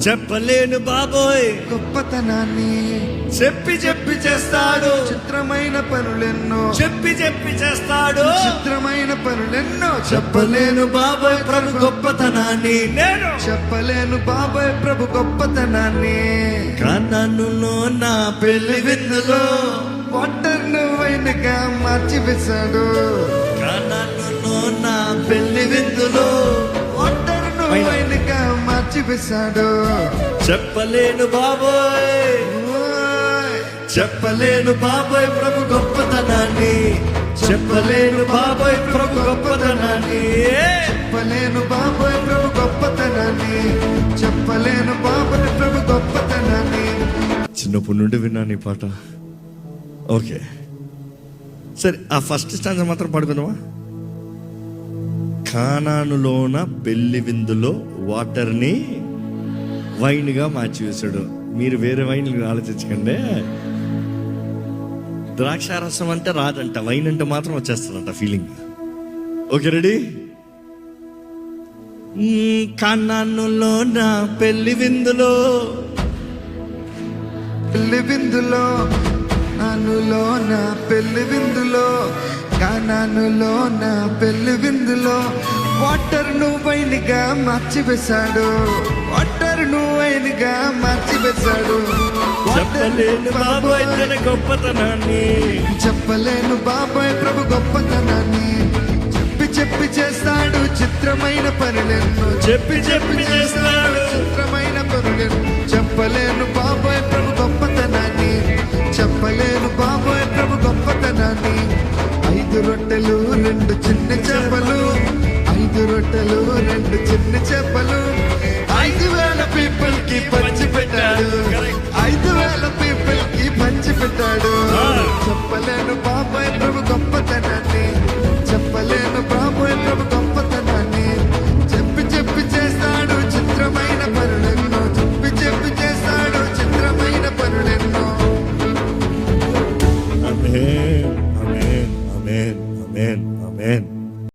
చెప్పలేను బాబోయ్ గొప్పతనాన్ని చెప్పి చెప్పి చేస్తాడు చిత్రమైన పనులెన్నో చెప్పి చెప్పి చేస్తాడు చిత్రమైన పనులెన్నో చెప్పలేను బాబోయ్ ప్రభు గొప్పతనాన్ని నేను చెప్పలేను బాబాయ్ ప్రభు గొప్పతనాన్ని కన్నులో నా పెళ్లి విందులో వాటర్ను వైన్గా మార్చి వేశాడు కన్నులో నా పెళ్లి విందులో వాటర్ను వైన్గా మార్చి వేశాడు చెప్పలేను బాబోయ్ చెప్పలేను బాబోయ్ ప్రభు గొప్పతనాన్ని చెప్పలేను బాబోయ్ ప్రభు గొప్పతనాన్ని చెప్పలేను బాబాయ్ ప్రభు గొప్పతనాన్ని చెప్పలేను బాబాయ్ ప్రభు గొప్పతనాన్ని. చిన్నప్పటి నుండి విన్నాను ఈ పాట. ఓకే సరే, ఆ ఫస్ట్ స్టాండ్ మాత్రం పడుకుందామా. కానానులోన పెళ్లి విందులో వాటర్ని వైన్గా మార్చి వేశాడు. మీరు వేరే వైన్ ఆలోచించకండి. ద్రాక్షారసం అంటే రాదంట, వైన్ అంటే మాత్రం వచ్చేస్తుందంట ఫీలింగ్. Okay ready. కానానులో నా పెళ్లి విందులో పెళ్లి విందులో నానులో నా పెళ్లి విందులో కానానులో నా పెళ్లి విందులో వాటర్ ను వైన్గా మార్చి వేశాడు వాటర్ ను వైన్గా మార్చి వేశాడు. చెప్పలేను బాబోయ్ తన గొప్పతనాన్ని చెప్పలేను బాబాయ్ ప్రభు గొప్పతనాన్ని చెప్పి చెప్పి చేస్తాడు చిత్రమైన పనులెన్నో చెప్పి చెప్పి చేస్తాడు చిత్రమైన పనులెన్నో. చెప్పలేను బాబాయ్ ప్రభు గొప్పతనాన్ని చెప్పలేను బాబాయ్ ప్రభు గొప్పతనాన్ని. 5 రొట్టెలు 2 చిన్న చేపలు 5 రొట్టెలు 2 చిన్న చేపలు 5,000 పీపుల్ కి పంచి పెట్టాడు 5,000 పీపుల్ కి పంచి పెట్టాడు. చెప్పలేను బాబాయ్